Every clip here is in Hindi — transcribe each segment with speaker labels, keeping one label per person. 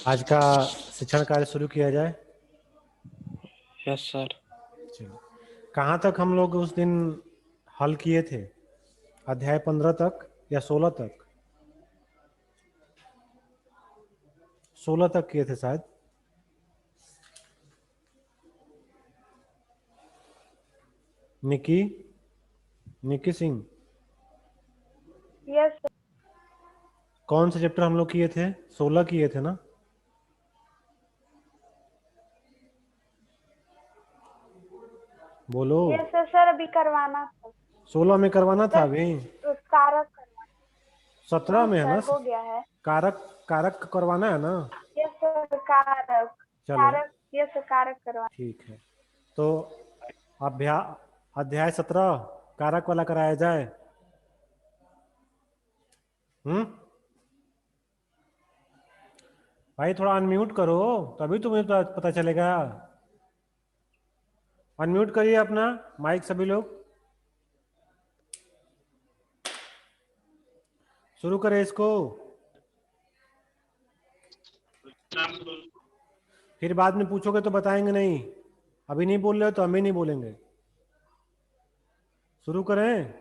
Speaker 1: आज का शिक्षण कार्य शुरू किया जाए।
Speaker 2: Yes sir.
Speaker 1: चलिए, कहाँ तक हम लोग उस दिन हल किए थे? अध्याय 15 तक या 16 तक? 16 तक किए थे शायद। निकी निकी सिंह,
Speaker 3: यस सर।
Speaker 1: कौन से चैप्टर हम लोग किए थे? 16 किए थे ना? बोलो।
Speaker 3: यस सर, सर अभी करवाना था।
Speaker 1: 16 में करवाना था
Speaker 3: सर
Speaker 1: अभी।
Speaker 3: कारक करवाना।
Speaker 1: 17
Speaker 3: हाँ
Speaker 1: में है ना?
Speaker 3: सर, हो गया है।
Speaker 1: कारक कारक करवाना है ना?
Speaker 3: यस सर, कारक।
Speaker 1: चलो
Speaker 3: कारक, यस सर, कारक करवाना।
Speaker 1: ठीक है। तो अभ्या अध्याय 17 कारक वाला कराया जाए। भाई थोड़ा अनम्यूट करो, तभी तुम्हें पता चलेगा। अनम्यूट करिए अपना माइक सभी लोग। शुरू करें इसको। फिर बाद में पूछोगे तो बताएंगे नहीं। अभी नहीं बोल रहे हो तो हम भी नहीं बोलेंगे। शुरू करें।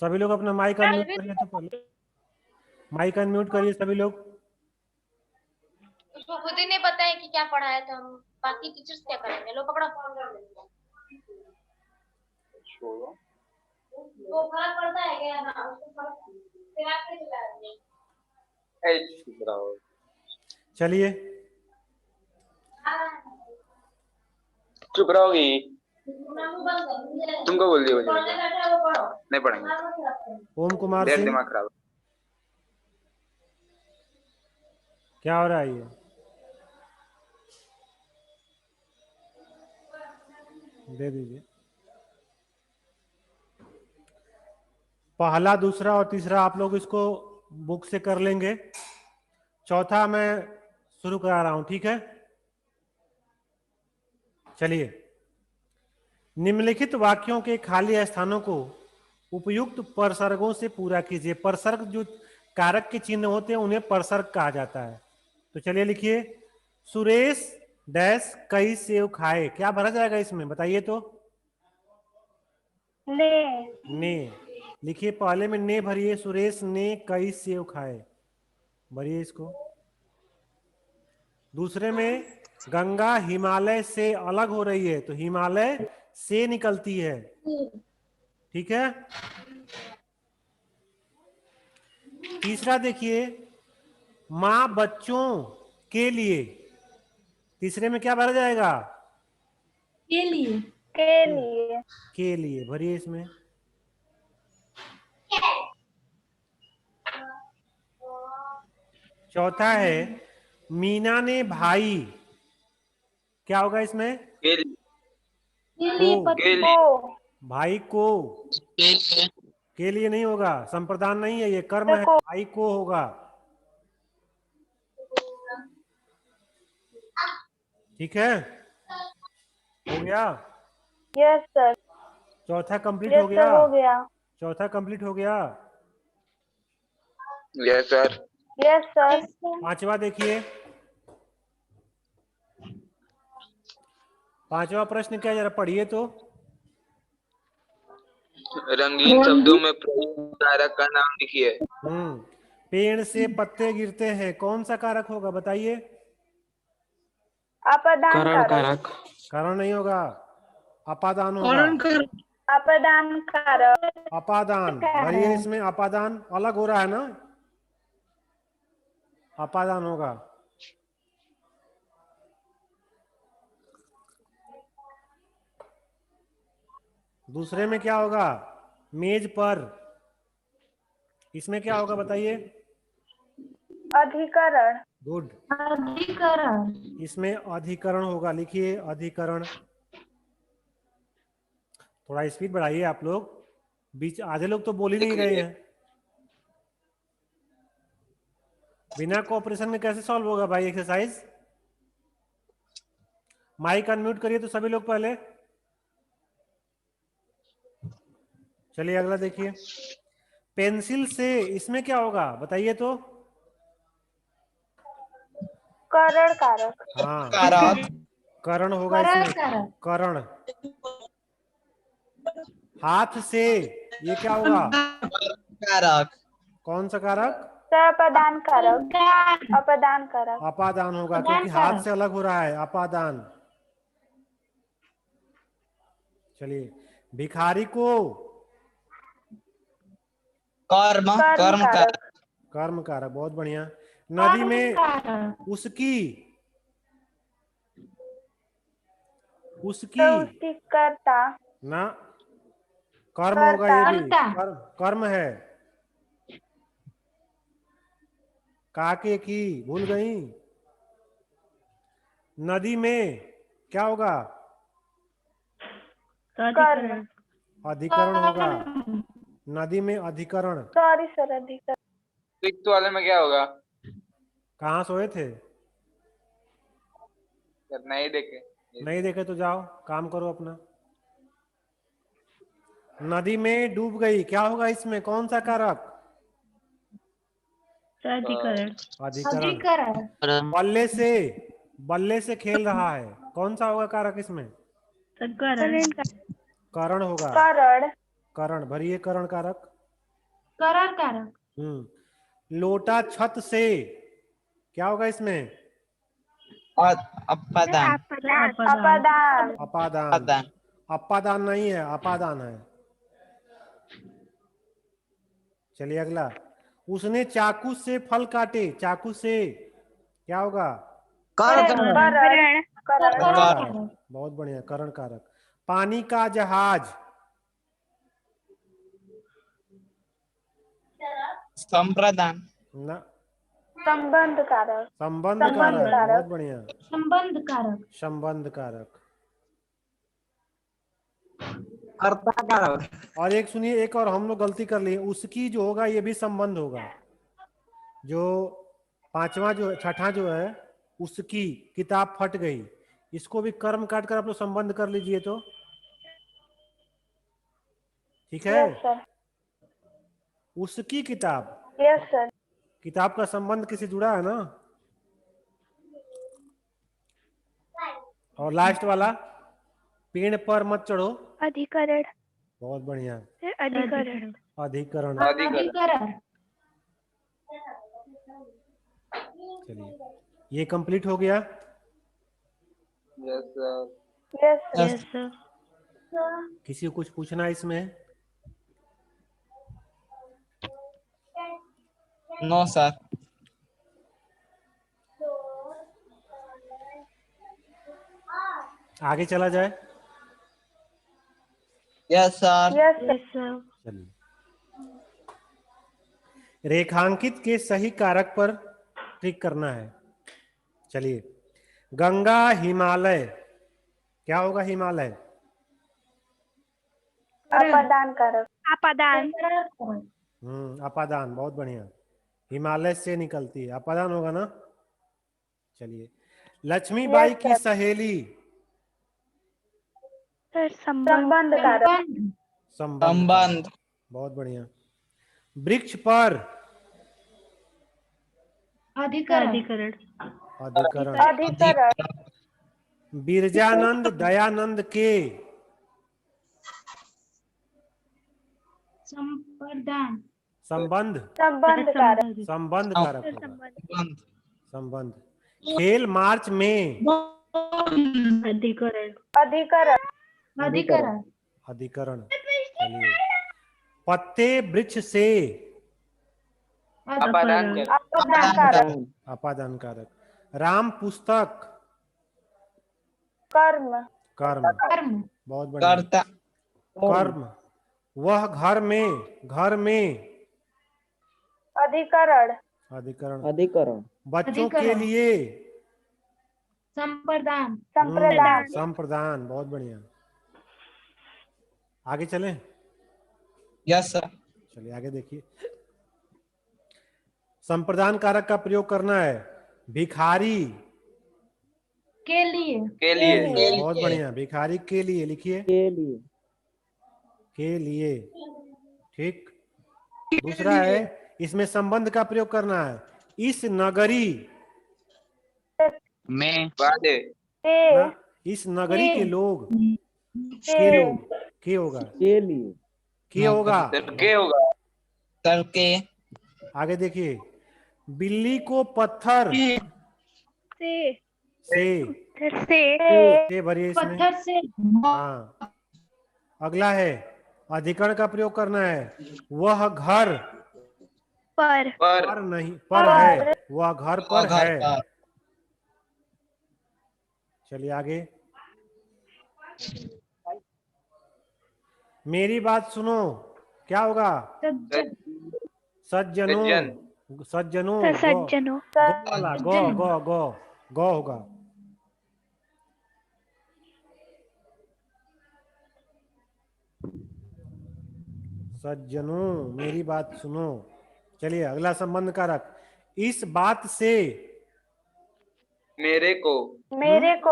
Speaker 1: सभी लोग अपना माइक अनम्यूट करिए तो पहले। माइक अनम्यूट करिए सभी लोग।
Speaker 4: उसको खुद ही नहीं पता है कि क्या पढ़ाया था, हम बाकी टीचर्स क्या करेंगे। लो पकड़ो। वो फर्क पड़ता है क्या ना, उसको फर्क फिर आपके चला देंगे।
Speaker 1: चलिए
Speaker 2: चुप रहोगी? तुमको बोल दिया मुझे नहीं पढ़ेंगे।
Speaker 1: ओम कुमार
Speaker 2: देर
Speaker 1: सिंह,
Speaker 2: दिमाग खराब।
Speaker 1: क्या हो रहा है ये? दे दीजिए। पहला, दूसरा और तीसरा आप लोग इसको बुक से कर लेंगे। चौथा मैं शुरू करा रहा हूं, ठीक है? चलिए, निम्नलिखित वाक्यों के खाली स्थानों को उपयुक्त परसर्गों से पूरा कीजिए। परसर्ग जो कारक के चिन्ह होते हैं उन्हें परसर्ग कहा जाता है। तो चलिए लिखिए, सुरेश डैश कई सेव खाए। क्या भरा जाएगा इसमें बताइए तो?
Speaker 3: ने।
Speaker 1: ने। लिखिए, पहले में ने भरिए। सुरेश ने कई सेव खाए, भरिए इसको। दूसरे में गंगा हिमालय से अलग हो रही है, तो हिमालय से निकलती है, ठीक है? तीसरा देखिए, मां बच्चों के लिए। तीसरे में क्या भरा जाएगा?
Speaker 5: के लिए।
Speaker 3: के लिए।
Speaker 1: के लिए भरिए इसमें। चौथा है, मीना ने भाई। क्या होगा इसमें?
Speaker 5: के
Speaker 1: को।
Speaker 5: लिए पति।
Speaker 3: को।
Speaker 1: भाई को। के लिए नहीं होगा, संप्रदान नहीं है, ये कर्म है।
Speaker 3: को।
Speaker 1: भाई को होगा, ठीक है? हो गया?
Speaker 3: Yes sir.
Speaker 1: चौथा कंप्लीट हो
Speaker 3: यस
Speaker 1: गया?
Speaker 3: सर, हो गया।
Speaker 1: चौथा कंप्लीट हो गया?
Speaker 2: Yes sir.
Speaker 3: Yes sir.
Speaker 1: पांचवा देखिए। पांचवा प्रश्न क्या, जरा पढ़िए तो।
Speaker 2: रंगीन शब्दों में कारक का नाम लिखिए।
Speaker 1: पेड़ से पत्ते गिरते हैं, कौन सा कारक होगा बताइए?
Speaker 3: अपदान
Speaker 2: करण
Speaker 3: कारक।
Speaker 2: कारक।
Speaker 1: कारण नहीं होगा, अपादान होगा।
Speaker 5: करण कर।
Speaker 3: अपदान कारक
Speaker 1: अपादान भरिए इसमें। अपादान अलग हो रहा है ना, अपादान होगा। दूसरे में क्या होगा? मेज पर। इसमें क्या होगा बताइए?
Speaker 3: अधिकरण।
Speaker 1: गुड।
Speaker 5: अधिकरण।
Speaker 1: इसमें अधिकरण होगा, लिखिए अधिकरण। थोड़ा स्पीड बढ़ाइए आप लोग, बीच आधे लोग तो बोल ही नहीं
Speaker 2: लिख
Speaker 1: रहे
Speaker 2: लीजिए।
Speaker 1: हैं। बिना कोऑपरेशन में कैसे सॉल्व होगा भाई एक्सरसाइज? माइक अनम्यूट करिए तो सभी लोग पहले। चलिए अगला देखिए, पेंसिल से। इसमें क्या होगा बताइए तो?
Speaker 3: करण कारक।
Speaker 1: हाँ,
Speaker 6: कारक।
Speaker 1: करण होगा
Speaker 5: करण
Speaker 1: इसमें,
Speaker 5: कारक।
Speaker 1: करण। हाथ से, ये क्या होगा?
Speaker 6: कारक।
Speaker 1: कौन सा कारक?
Speaker 3: सपदान कारक।
Speaker 5: दान।
Speaker 3: अपदान कारक।
Speaker 1: अपादान होगा,
Speaker 5: अपादान
Speaker 1: क्योंकि हाथ
Speaker 5: कारक।
Speaker 1: से अलग हो रहा है, अपादान। चलिए, भिखारी को
Speaker 6: कर्म।
Speaker 3: कर्म
Speaker 6: कर्म
Speaker 3: कारक।
Speaker 6: कारक।
Speaker 1: कर्म कारक, बहुत बढ़िया। नदी में
Speaker 5: कारक।
Speaker 1: उसकी, उसकी
Speaker 3: तो उसकी कर्ता।
Speaker 1: ना, कर्म होगा ये भी,
Speaker 5: कर्ता।
Speaker 1: कर्म, कर्म है। काके की, भूल गई? नदी में क्या होगा?
Speaker 3: कर्म।
Speaker 1: अधिकरण होगा।
Speaker 5: कर्म।
Speaker 1: नदी में अधिकरण।
Speaker 3: सॉरी सर, अधिकरण।
Speaker 2: सिक्स वाले में क्या होगा?
Speaker 1: कहाँ सोए थे?
Speaker 2: सर नहीं देखे।
Speaker 1: नहीं देखे तो जाओ काम करो अपना। नदी में डूब गई, क्या होगा इसमें, कौन सा कारक?
Speaker 3: अधिकरण।
Speaker 1: अधिकरण।
Speaker 5: अधिकरण।
Speaker 1: बल्ले से खेल रहा है, कौन सा होगा कारक इसमें?
Speaker 3: करण।
Speaker 1: करण होगा।
Speaker 3: करण।
Speaker 1: करण भरिए, करण कारक।
Speaker 5: करण कारक।
Speaker 1: लोटा छत से, क्या होगा इसमें?
Speaker 6: अपदान।
Speaker 3: अपदान।
Speaker 1: अपादान।
Speaker 6: अपदान।
Speaker 1: अपादान नहीं है, अपादान है। चलिए अगला। उसने चाकू से फल काटे, चाकू से क्या होगा?
Speaker 6: करण।
Speaker 3: करण। करण।
Speaker 1: करण
Speaker 6: कारक।
Speaker 1: कारक, बहुत बढ़िया, करण कारक। पानी का जहाज,
Speaker 6: संप्रदान।
Speaker 1: ना,
Speaker 3: संबंध कारक।
Speaker 1: संबंध
Speaker 3: संबंध
Speaker 1: कारक,
Speaker 3: कारक।
Speaker 1: बहुत बढ़िया,
Speaker 5: संबंध कारक।
Speaker 1: संबंध कारक।
Speaker 6: कर्ता कारक।
Speaker 1: और एक सुनिए, एक और हम लोग गलती कर लिए, उसकी जो होगा ये भी संबंध होगा। जो पांचवा जो छठा जो है, उसकी किताब फट गई, इसको भी कर्म काट कर आप लोग संबंध कर लीजिए तो ठीक है।
Speaker 3: Yes sir.
Speaker 1: उसकी किताब,
Speaker 3: यस सर।
Speaker 1: किताब का संबंध किसी जुड़ा है ना। और लास्ट वाला, पेड़ पर मत चढ़ो,
Speaker 3: अधिकरण।
Speaker 1: बहुत बढ़िया,
Speaker 3: अधिकरण।
Speaker 1: अधिकरण।
Speaker 5: अधिकरण।
Speaker 1: चलिए, ये कंप्लीट हो गया।
Speaker 2: Yes sir.
Speaker 3: Yes sir.
Speaker 1: किसी को कुछ पूछना है इसमें?
Speaker 6: No sir.
Speaker 1: आगे चला जाए।
Speaker 6: Yes sir.
Speaker 3: Yes sir.
Speaker 1: चलिए, रेखांकित के सही कारक पर क्लिक करना है। चलिए, गंगा हिमालय, क्या होगा हिमालय?
Speaker 3: अपदान कारक। अपदान।
Speaker 1: अपादान, बहुत बढ़िया, हिमालय से निकलती है, अपादान होगा ना। चलिए, लक्ष्मीबाई की सहेली,
Speaker 3: संबंध कारक।
Speaker 1: संबंध,
Speaker 6: संबंध।
Speaker 1: बहुत बढ़िया। वृक्ष पर,
Speaker 5: अधिकरण।
Speaker 1: अधिकरण।
Speaker 3: अधिकरण।
Speaker 1: बिरजानंद दयानंद के,
Speaker 5: संप्रदान।
Speaker 1: संबंध,
Speaker 3: संबंध कारक।
Speaker 1: संबंध कारक होगा,
Speaker 6: संबंध।
Speaker 1: संबंध। खेल मार्च में,
Speaker 3: अधिकरण। अधिकरण।
Speaker 5: अधिकरण।
Speaker 1: अधिकरण। चलिए, पत्ते वृक्ष से,
Speaker 2: अपादान कर।
Speaker 3: अपदान कारक।
Speaker 1: अपादान कारक। राम पुस्तक,
Speaker 3: कर्म।
Speaker 1: कर्म,
Speaker 5: कर्म।
Speaker 1: बहुत बढ़िया,
Speaker 6: कर्ता।
Speaker 1: कर्म। वह घर में, घर में,
Speaker 3: अधिकरण।
Speaker 1: अधिकरण।
Speaker 6: अधिकरण।
Speaker 1: बच्चों के
Speaker 5: अधिकरण।
Speaker 1: लिए,
Speaker 5: संप्रदान।
Speaker 3: संप्रदान।
Speaker 1: संप्रदान, बहुत बढ़िया। आगे चलें?
Speaker 6: Yes sir.
Speaker 1: चलिए आगे देखिए। संप्रदान कारक का प्रयोग करना है, भिखारी
Speaker 5: के लिए।
Speaker 2: के लिए।
Speaker 1: बहुत बढ़िया, भिखारी के लिए लिखिए,
Speaker 6: के लिए।
Speaker 1: के लिए, ठीक। दूसरा है, इसमें संबंध का प्रयोग करना है, इस नगरी,
Speaker 6: मैं
Speaker 2: वाले
Speaker 3: के
Speaker 1: ना, इस नगरी के लोग, के
Speaker 3: के
Speaker 1: लोग, के होगा,
Speaker 7: के लिए
Speaker 1: के होगा।
Speaker 2: सर के होगा
Speaker 6: सर के
Speaker 1: आगे देखिए, बिल्ली को पत्थर
Speaker 3: से
Speaker 1: से
Speaker 3: से
Speaker 1: से भरिए इसमें।
Speaker 5: पत्थर से
Speaker 1: हाँ, अगला है अधिकरण का प्रयोग करना है। वह घर
Speaker 3: पर
Speaker 1: पर नहीं, पर है, वह घर पर
Speaker 6: घर
Speaker 1: है।
Speaker 6: पर
Speaker 1: चलिए आगे, मेरी बात सुनो, क्या होगा?
Speaker 5: सज्जन
Speaker 1: सज्जनों,
Speaker 2: सज्जन
Speaker 1: सज्जनों,
Speaker 3: सज्जनों
Speaker 1: गो वाला, गो गो गो गो होगा। सज्जनों, मेरी बात सुनो। चलिए अगला संबंध कारक, इस बात से
Speaker 2: मेरे को
Speaker 3: मेरे को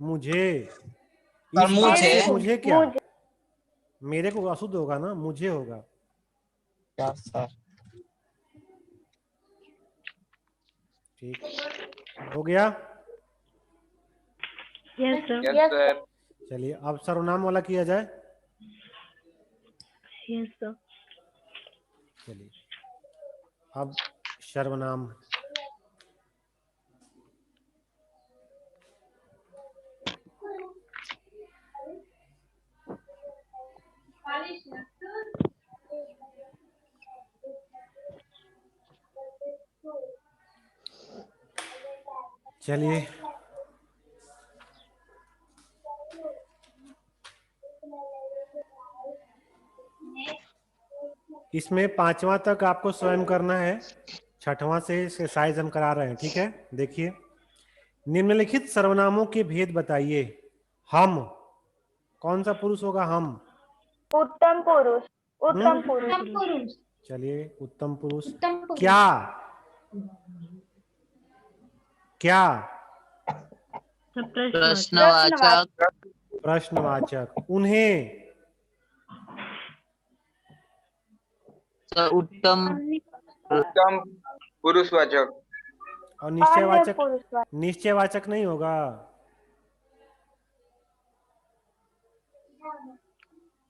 Speaker 1: मुझे,
Speaker 6: और
Speaker 1: इस बात
Speaker 6: मुझे
Speaker 1: से मुझे क्या?
Speaker 3: मुझे
Speaker 1: मेरे को अशुद्ध होगा ना, मुझे होगा।
Speaker 6: क्या सर
Speaker 1: ठीक, हो गया।
Speaker 3: यस सर
Speaker 2: यस सर
Speaker 1: चलिए अब सर्वनाम वाला किया जाए।
Speaker 3: यस सर
Speaker 1: चलिए अब सर्वनाम, चलिए इसमें 5वां तक आपको स्वयं करना है, 6वां से इसके साइज हम करा रहे हैं। ठीक है, देखिए, निम्नलिखित सर्वनामों के भेद बताइए। हम, कौन सा पुरुष होगा? हम।
Speaker 3: उत्तम पुरुष उत्तम
Speaker 1: हम्म?
Speaker 3: पुरुष
Speaker 5: उत्तम पुरुष
Speaker 1: चलिए, उत्तम पुरुष।
Speaker 5: उत्तम पुरुष
Speaker 1: क्या, क्या,
Speaker 6: प्रश्नवाचक
Speaker 1: प्रश्नवाचक। उन्हें,
Speaker 6: सर उत्तम
Speaker 2: उत्तम पुरुषवाचक
Speaker 1: और
Speaker 3: अन्य
Speaker 1: निश्चयवाचक,
Speaker 3: पुरुष
Speaker 1: निश्चयवाचक नहीं होगा।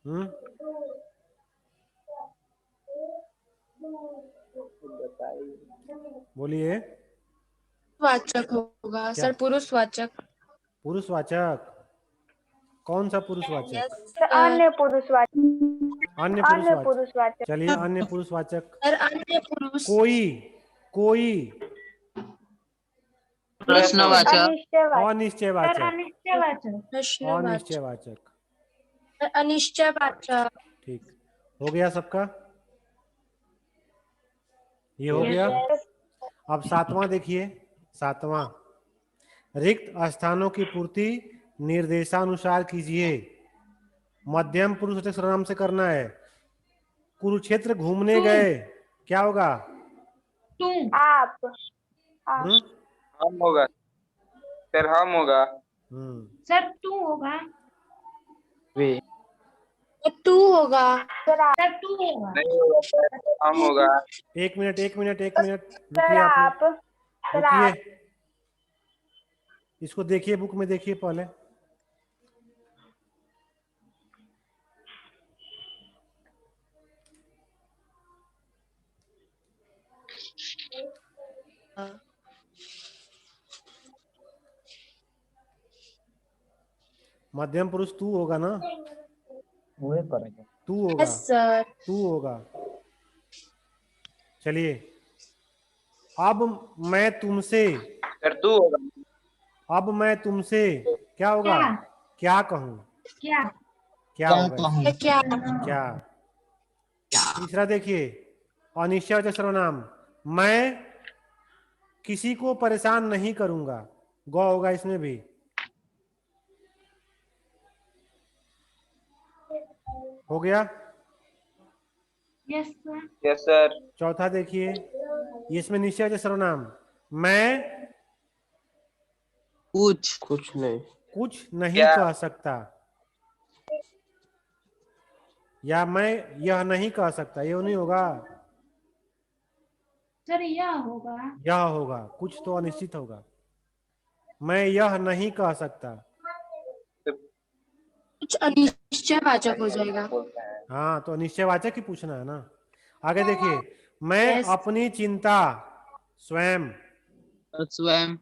Speaker 1: हम्म, बोलिए।
Speaker 8: वाचक होगा
Speaker 1: क्या?
Speaker 8: सर, पुरुषवाचक।
Speaker 1: पुरुषवाचक, कौन सा पुरुषवाचक?
Speaker 3: अन्य पुरुषवाचक
Speaker 1: अन्य
Speaker 3: अन्य
Speaker 1: पुरुषवाचक।
Speaker 3: पुरुषवाचक
Speaker 1: चलिए अन्य पुरुषवाचक।
Speaker 8: सर अन्य पुरुष
Speaker 1: कोई, कोई,
Speaker 6: प्रश्नवाचक
Speaker 3: अनिश्चयवाचक
Speaker 1: अनिश्चयवाचक,
Speaker 5: अनिश्चयवाचक
Speaker 8: प्रश्नवाचक
Speaker 1: अनिश्चयवाचक।
Speaker 8: अनिश्चयवाचक।
Speaker 1: ठीक, हो गया सबका? ये हो गया। अब 7वां देखिए, 7वां, रिक्त स्थानों की पूर्ति निर्देशानुसार कीजिए। मध्यम पुरुषवाचक सर्वनाम से करना है। कुरुक्षेत्र घूमने गए, क्या होगा?
Speaker 5: तू
Speaker 3: आप
Speaker 1: हम्म?
Speaker 2: हम होगा सर हम होगा
Speaker 5: सर तू होगा
Speaker 6: वे
Speaker 8: तू होगा
Speaker 5: सर तू होगा
Speaker 2: नहीं होगा सर हम होगा
Speaker 1: एक मिनट, एक मिनट, एक मिनट,
Speaker 3: सर
Speaker 1: रुकिए आप
Speaker 3: आप
Speaker 1: लोग,
Speaker 3: सर आप
Speaker 1: रुकिए, इसको देखिए, बुक में देखिए पहले। मध्यम पुरुष तू होगा ना?
Speaker 7: वही करेंगे।
Speaker 1: तू होगा,
Speaker 8: यस सर।
Speaker 1: तू होगा। चलिए, अब मैं तुमसे,
Speaker 2: सर तू होगा
Speaker 1: अब मैं तुमसे क्या होगा?
Speaker 5: क्या?
Speaker 1: क्या कहूं?
Speaker 5: क्या
Speaker 1: क्या
Speaker 6: क्या
Speaker 1: होगा?
Speaker 6: कहूँ
Speaker 8: क्या
Speaker 1: क्या? तीसरा देखिए, अनिश्चयवाचक सर्वनाम, मैं किसी को परेशान नहीं करूंगा, गौ होगा इसमें भी। हो गया।
Speaker 5: यस सर
Speaker 2: यस सर
Speaker 1: चौथा देखिए, इसमें निश्चयवाचक सर्वनाम, मैं
Speaker 7: कुछ नहीं।
Speaker 1: कुछ नहीं
Speaker 2: क्या?
Speaker 1: कह सकता, या मैं यह नहीं कह सकता, ये नहीं होगा,
Speaker 5: सर यह होगा
Speaker 1: यह होगा। कुछ तो अनिश्चित होगा। मैं यह नहीं कह सकता।
Speaker 8: कुछ अनिश्चयवाचक हो जाएगा।
Speaker 1: हाँ, तो निश्चयवाचक ही पूछना है ना। आगे देखिए, मैं
Speaker 8: Yes.
Speaker 1: अपनी चिंता स्वयं।
Speaker 6: स्वयं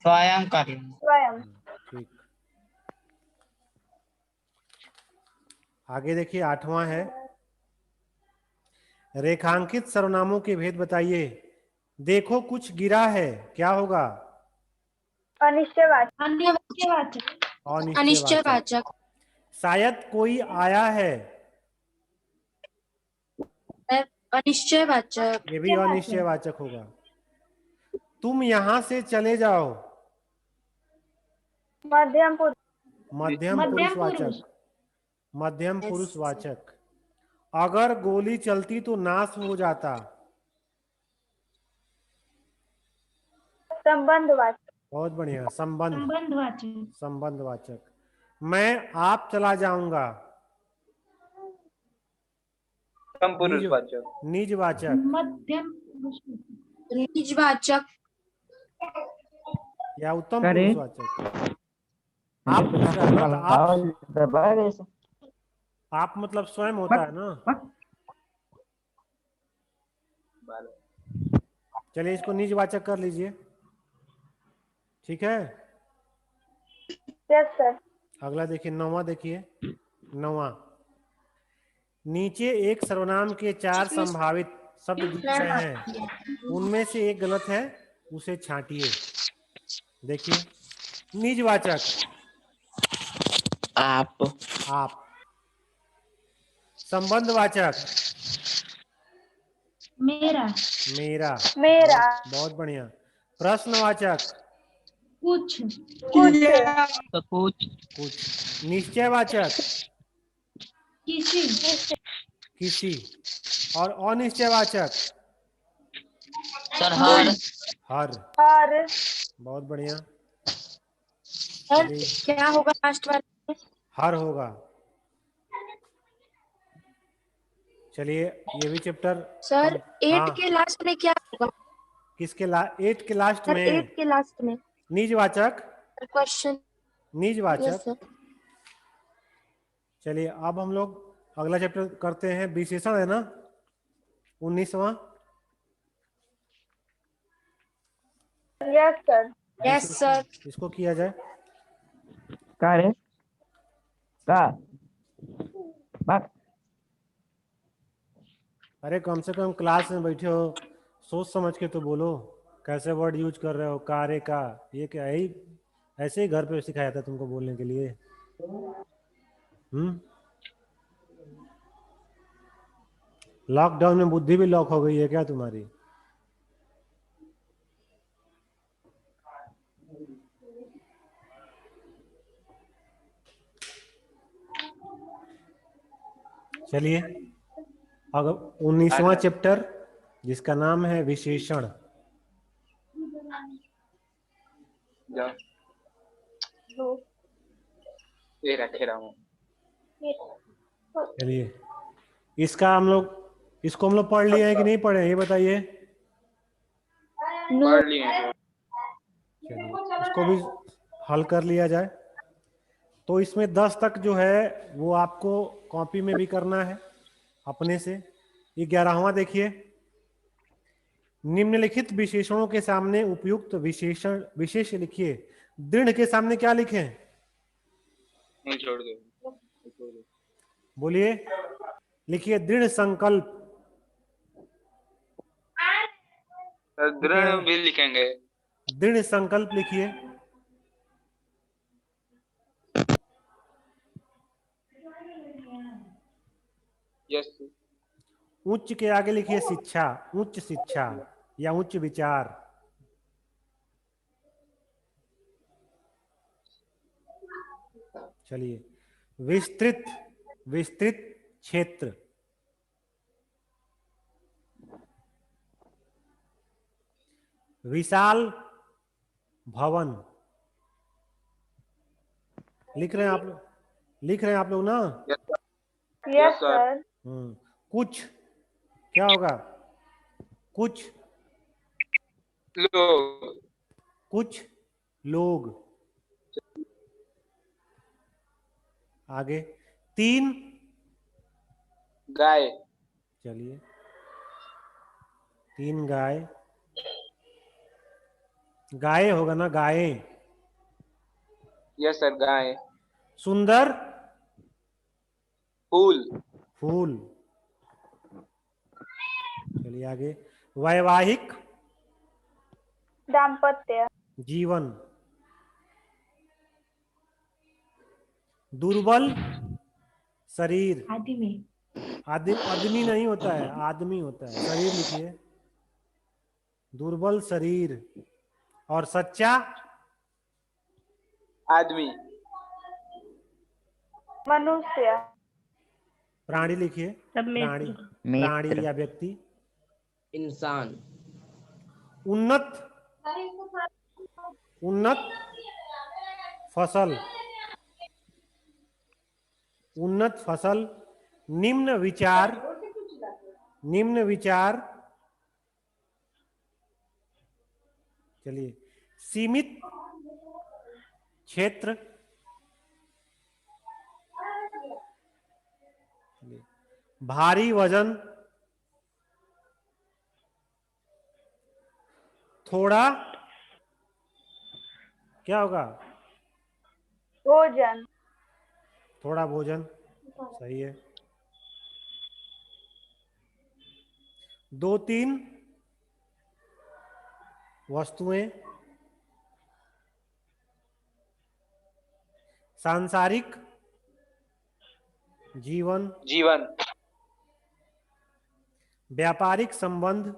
Speaker 6: स्वयं कर लेना।
Speaker 3: स्वयं।
Speaker 1: ठीक। आगे देखिए, 8वां है, रेखांकित सर्वनामों के भेद बताइए। देखो कुछ गिरा है, क्या होगा?
Speaker 3: अनिश्चयवाचक।
Speaker 5: अनिश्चयवाचक।
Speaker 1: अनिश्चयवाचक।
Speaker 8: अनिश्चयवाचक।
Speaker 1: शायद कोई आया है,
Speaker 8: अनिश्चयवाचक।
Speaker 1: ये भी अनिश्चयवाचक होगा। तुम यहां से चले जाओ,
Speaker 3: मध्यम पुरुष।
Speaker 1: मध्यम
Speaker 5: मध्यम
Speaker 1: पुरुषवाचक।
Speaker 5: पुरुष।
Speaker 1: मध्यम
Speaker 8: Yes.
Speaker 1: पुरुषवाचक। अगर गोली चलती तो नाश हो जाता,
Speaker 3: संबंधवाचक।
Speaker 1: बहुत बढ़िया, संबंध।
Speaker 5: संबंधवाचक।
Speaker 1: संबंधवाचक। मैं आप चला जाऊंगा,
Speaker 2: उत्तम पुरुषवाचक।
Speaker 1: निजवाचक
Speaker 5: मध्यम पुरुष।
Speaker 8: निजवाचक।
Speaker 1: या उत्तम
Speaker 7: करे?
Speaker 1: पुरुषवाचक। आप पूछ रहा है ना, तो आप, आप मतलब स्वयं होता है ना। चलिए इसको निजवाचक कर लीजिए, ठीक है।
Speaker 3: Yes sir.
Speaker 1: अगला देखिए, 9वां देखिए, 9वां। नीचे एक सर्वनाम के 4 संभावित शब्द दिए गए हैं, उनमें से एक गलत है, उसे छांटिए। देखिए, निजवाचक
Speaker 6: आप
Speaker 1: आप, संबंधवाचक
Speaker 5: मेरा।
Speaker 1: मेरा।
Speaker 3: मेरा।
Speaker 1: बहुत बढ़िया। प्रश्नवाचक
Speaker 5: कुछ।
Speaker 3: कुछ।
Speaker 6: तो कुछ
Speaker 1: कुछ। निश्चयवाचक
Speaker 5: किसी।
Speaker 1: किसी। और अनिश्चयवाचक
Speaker 6: सर हर
Speaker 1: हर।
Speaker 3: हर।
Speaker 1: बहुत बढ़िया।
Speaker 8: और
Speaker 1: चलिए,
Speaker 8: क्या होगा लास्ट वाले?
Speaker 1: हर होगा। चलिए, ये भी चैप्टर
Speaker 8: सर 8
Speaker 1: हाँ,
Speaker 8: के लास्ट में क्या होगा?
Speaker 1: किसके 8 के लास्ट
Speaker 8: सर 8
Speaker 1: में?
Speaker 8: के लास्ट में
Speaker 1: निजवाचक।
Speaker 8: क्वेश्चन। यस
Speaker 1: निजवाचक।
Speaker 8: सर।
Speaker 1: चलिए, अब हम लोग अगला चैप्टर करते हैं, विशेषण है ना, 19वां।
Speaker 3: Yes sir.
Speaker 8: Yes sir.
Speaker 1: इसको किया जाए।
Speaker 7: का रे? का? बात
Speaker 1: अरे कम से कम क्लास में बैठे हो, सोच समझ के तो बोलो, कैसे वर्ड यूज कर रहे हो, कारे का, ये क्या है? ऐसे ही घर पे सिखाया था तुमको बोलने के लिए। लॉकडाउन में बुद्धि भी लॉक हो गई है क्या तुम्हारी? चलिए, अगर 19वां चैप्टर, जिसका नाम है विशेषण।
Speaker 2: ये रखे रहा हूँ।
Speaker 1: चलिए, इसका हम लोग, इसको हम लोग पढ़ लिए हैं कि नहीं पढ़े, ये बताइए।
Speaker 2: पढ़ लिए हैं।
Speaker 1: चलिए, इसको भी हल कर लिया जाए। तो इसमें 10 तक जो है वो आपको कॉपी में भी करना है अपने से। 11वां देखिए, निम्नलिखित विशेषणों के सामने उपयुक्त विशेषण विशेष लिखिए। दृढ़ के सामने क्या लिखें?
Speaker 2: नहीं, छोड़ दो।
Speaker 1: बोलिए, लिखिए दृढ़ संकल्प।
Speaker 2: सर दृढ़ भी लिखेंगे।
Speaker 1: दृढ़ संकल्प लिखिए।
Speaker 2: यस।
Speaker 1: उच्च के आगे लिखिए शिक्षा, उच्च शिक्षा या उच्च विचार। चलिए, विस्तृत, विस्तृत क्षेत्र। विशाल भवन। लिख रहे हैं आप लोग? लिख रहे हैं आप लोग ना?
Speaker 3: Yes sir.
Speaker 1: कुछ, क्या होगा? कुछ,
Speaker 2: लोग।
Speaker 1: कुछ लोग। आगे 3,
Speaker 2: गाय।
Speaker 1: चलिए 3 गाय, गाय होगा ना, गाय।
Speaker 2: यस सर, गाय।
Speaker 1: सुंदर,
Speaker 2: फूल।
Speaker 1: फूल। चलिए आगे, वैवाहिक
Speaker 3: दाम्पत्य।
Speaker 1: जीवन, दुर्बल शरीर,
Speaker 5: आदमी।
Speaker 1: आदमी नहीं होता है, आदमी होता है, शरीर लिखिए, दुर्बल शरीर। और सच्चा,
Speaker 2: आदमी।
Speaker 3: मनुष्य।
Speaker 1: प्राणी लिखिए,
Speaker 5: सब
Speaker 1: प्राणी,
Speaker 5: मित्र।
Speaker 1: प्राणी
Speaker 7: मित्र।
Speaker 1: या व्यक्ति।
Speaker 6: इंसान।
Speaker 1: उन्नत, उन्नत फसल, उन्नत फसल। निम्न विचार, निम्न विचार। चलिए, सीमित क्षेत्र, भारी वजन, थोड़ा, क्या होगा,
Speaker 3: भोजन।
Speaker 1: थोड़ा भोजन, सही है। 2-3 वस्तुएं, सांसारिक जीवन,
Speaker 2: जीवन।
Speaker 1: व्यापारिक संबंध।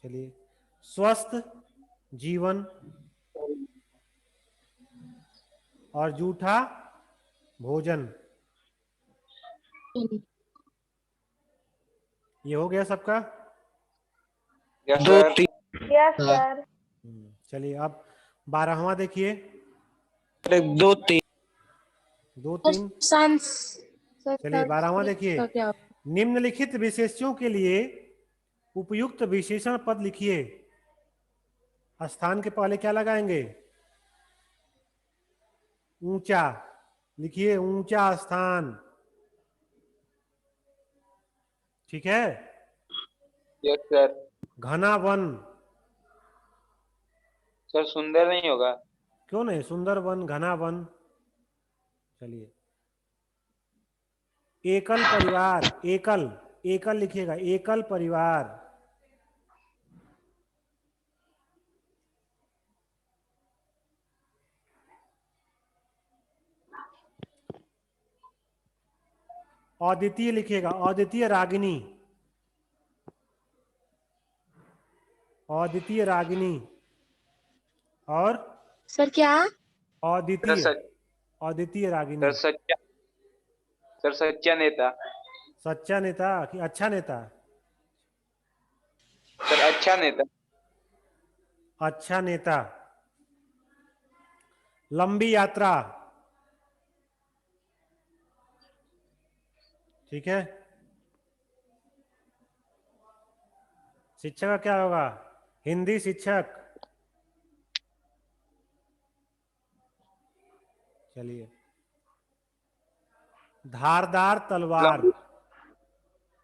Speaker 1: चलिए, स्वस्थ जीवन और जूठा भोजन। ये हो गया सबका।
Speaker 2: Yes sir.
Speaker 3: Yes sir.
Speaker 1: चलिए अब 12वां देखिए।
Speaker 6: 2-3।
Speaker 1: 2-3। चलिए 12वां देखिए।
Speaker 8: क्या?
Speaker 1: निम्नलिखित विशेषणों के लिए उपयुक्त विशेषण पद लिखिए। स्थान के पहले क्या लगाएंगे? ऊंचा, लिखिए ऊंचा स्थान। ठीक है।
Speaker 2: Yes sir.
Speaker 1: घना वन।
Speaker 2: सर सुंदर नहीं होगा?
Speaker 1: क्यों नहीं, सुंदर वन, घना वन। चलिए, एकल परिवार, एकल, एकल लिखिएगा, एकल परिवार। अद्वितीय लिखिएगा, अद्वितीय रागिनी, अद्वितीय रागिनी। और
Speaker 8: सर क्या?
Speaker 1: अद्वितीय,
Speaker 2: सर
Speaker 1: अद्वितीय रागिनी।
Speaker 2: सच्चा, सर सच्चा नेता।
Speaker 1: सच्चा नेता कि अच्छा नेता?
Speaker 2: सर अच्छा नेता।
Speaker 1: अच्छा नेता। लंबी यात्रा। ठीक है। शिक्षक का क्या होगा? हिंदी शिक्षक। चलिए, धारदार तलवार,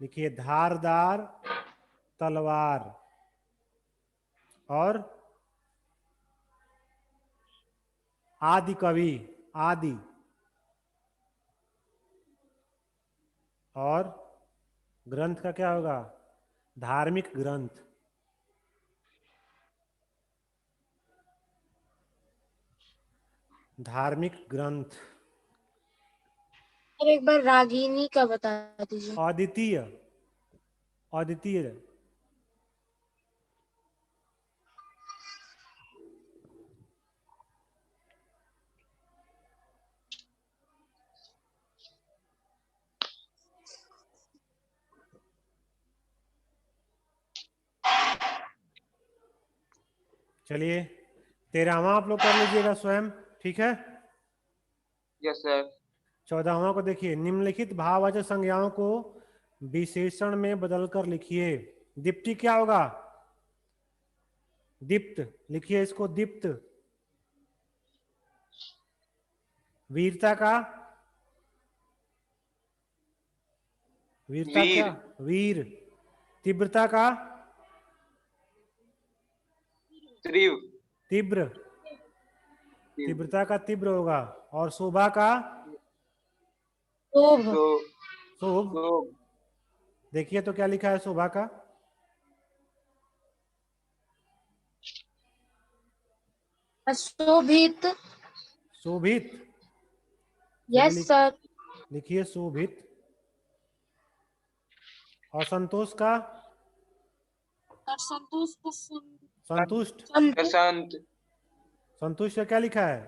Speaker 1: लिखिए धारदार तलवार। और आदि कवि, आदि। और ग्रंथ का क्या होगा? धार्मिक ग्रंथ। धार्मिक ग्रंथ।
Speaker 8: सर एक बार रागिनी का बता दीजिए।
Speaker 1: अद्वितीय, अद्वितीय। चलिए 13वां आप लोग कर लीजिएगा स्वयं। ठीक है।
Speaker 2: Yes sir.
Speaker 1: 14वां को देखिए। निम्नलिखित भाववाचक संज्ञाओं को विशेषण में बदलकर लिखिए। दीप्ति क्या होगा? दीप्त, लिखिए इसको दीप्त। वीरता का, वीरता क्या, वीर। तीव्रता का,
Speaker 2: तीव्र,
Speaker 1: तीव्र, तीव्रता का तीव्र होगा। और शोभा का,
Speaker 8: शोभ,
Speaker 2: तो
Speaker 1: शोभ।
Speaker 2: तो
Speaker 1: देखिए तो क्या लिखा है शोभा का,
Speaker 8: शोभित।
Speaker 1: शोभित।
Speaker 8: Yes sir.
Speaker 1: लिखिए शोभित। और संतोष का,
Speaker 8: संतुष्ट,
Speaker 1: संतुष्ट।
Speaker 2: प्रशांत,
Speaker 1: संतुष्ट का क्या लिखा है,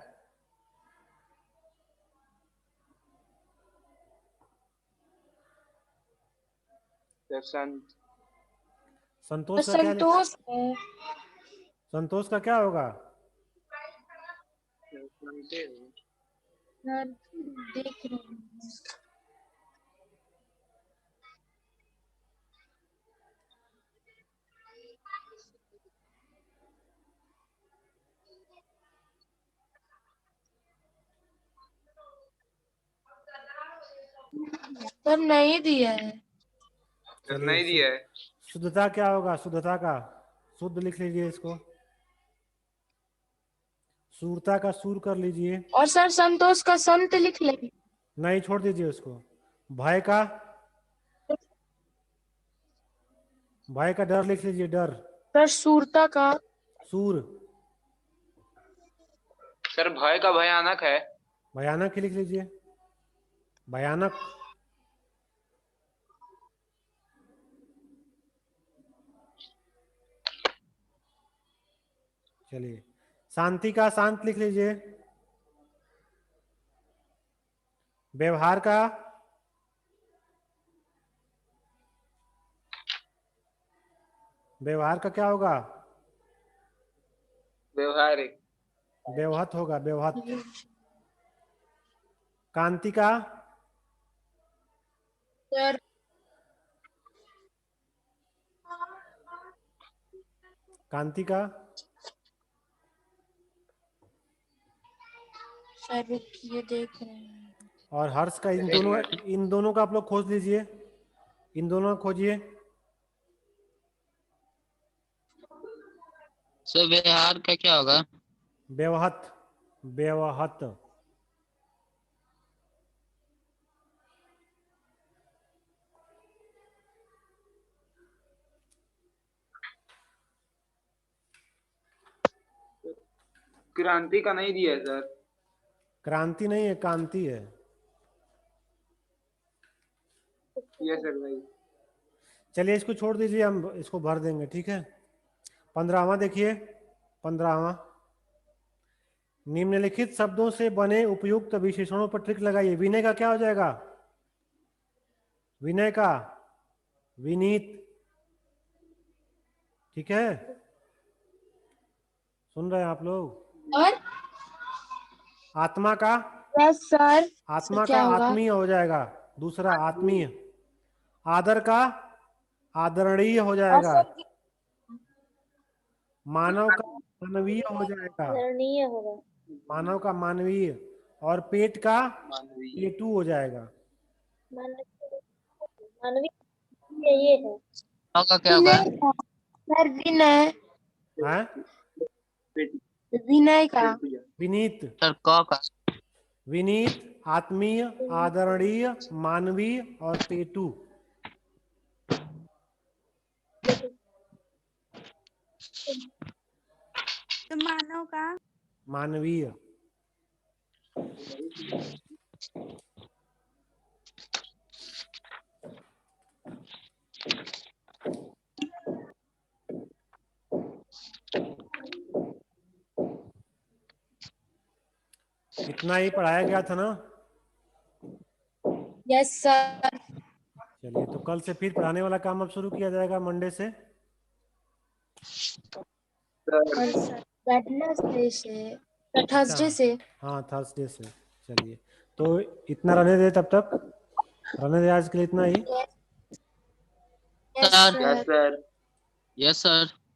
Speaker 2: प्रशांत,
Speaker 1: संतोष का क्या लिखा,
Speaker 8: संतोष है।
Speaker 1: संतोष का क्या होगा,
Speaker 8: सर देख रहे हैं। सर नहीं दिया है।
Speaker 2: नहीं दिया है।
Speaker 1: शुद्धता क्या होगा, शुद्धता का, शुद्ध लिख लीजिए इसको। सूरता का सूर कर लीजिए।
Speaker 8: और सर संतोष का संत लिख लेंगे।
Speaker 1: नहीं, छोड़ दीजिए उसको। भय का, भय का डर लिख लीजिए, डर।
Speaker 8: सर सूरता का,
Speaker 1: सूर,
Speaker 2: सर भय का भयानक है।
Speaker 1: भयानक ही लिख लीजिए, भयानक। चलिए, शांति का शांत लिख लीजिए। व्यवहार का, व्यवहार का क्या होगा,
Speaker 2: व्यवहारिक,
Speaker 1: व्यवहत होगा, व्यवहत। कांति का,
Speaker 8: सर
Speaker 1: कांति का,
Speaker 8: सर रुकिए देख रहे हैं।
Speaker 1: और हर्ष का, इन दोनों का आप लोग खोज लीजिए, इन दोनों का खोजिए।
Speaker 6: सर व्यवहार का क्या होगा?
Speaker 1: व्यवहत, व्यवहत।
Speaker 2: क्रांति का नहीं दिया है सर।
Speaker 1: क्रांति नहीं है, कांति है।
Speaker 2: यस सर भाई।
Speaker 1: चलिए इसको छोड़ दीजिए, हम इसको भर देंगे, ठीक है। 15वां देखिए, 15वां। निम्नलिखित शब्दों से बने उपयुक्त विशेषणों पर टिक लगाइए। विनय का क्या हो जाएगा, विनय का विनीत, ठीक है। सुन रहे हैं आप लोग।
Speaker 8: और
Speaker 1: आत्मा का,
Speaker 8: यस सर।
Speaker 1: आत्मा
Speaker 8: क्या
Speaker 1: का
Speaker 8: होगा?
Speaker 1: आत्मीय हो जाएगा, दूसरा आत्मीय। आदर का आदरणीय हो जाएगा। मानव का मानवीय हो जाएगा,
Speaker 8: होगा।
Speaker 1: मानव का मानवीय। और पेट का
Speaker 2: मानवीय,
Speaker 1: पेटू हो जाएगा।
Speaker 8: मानवीय ये है।
Speaker 6: का क्या होगा?
Speaker 8: सर विनय,
Speaker 1: है
Speaker 8: विनय का,
Speaker 1: विनीत,
Speaker 6: सर क का?
Speaker 1: विनीत, आत्मीय, आदरणीय, मानवीय और पेटू।
Speaker 3: तो मानव का,
Speaker 1: मानवीय। इतना ही पढ़ाया गया था ना।
Speaker 8: Yes sir.
Speaker 1: चलिए, तो कल से फिर पढ़ाने वाला काम अब शुरू किया जाएगा, मंडे से।
Speaker 8: वेडनेसडे से, थर्सडे से।
Speaker 1: हाँ, थर्सडे से। चलिए, तो इतना रहने दे, तब तक रहने दे, आज के लिए इतना ही।
Speaker 8: Yes
Speaker 6: sir
Speaker 8: sir.
Speaker 2: Yes sir.
Speaker 6: Yes sir.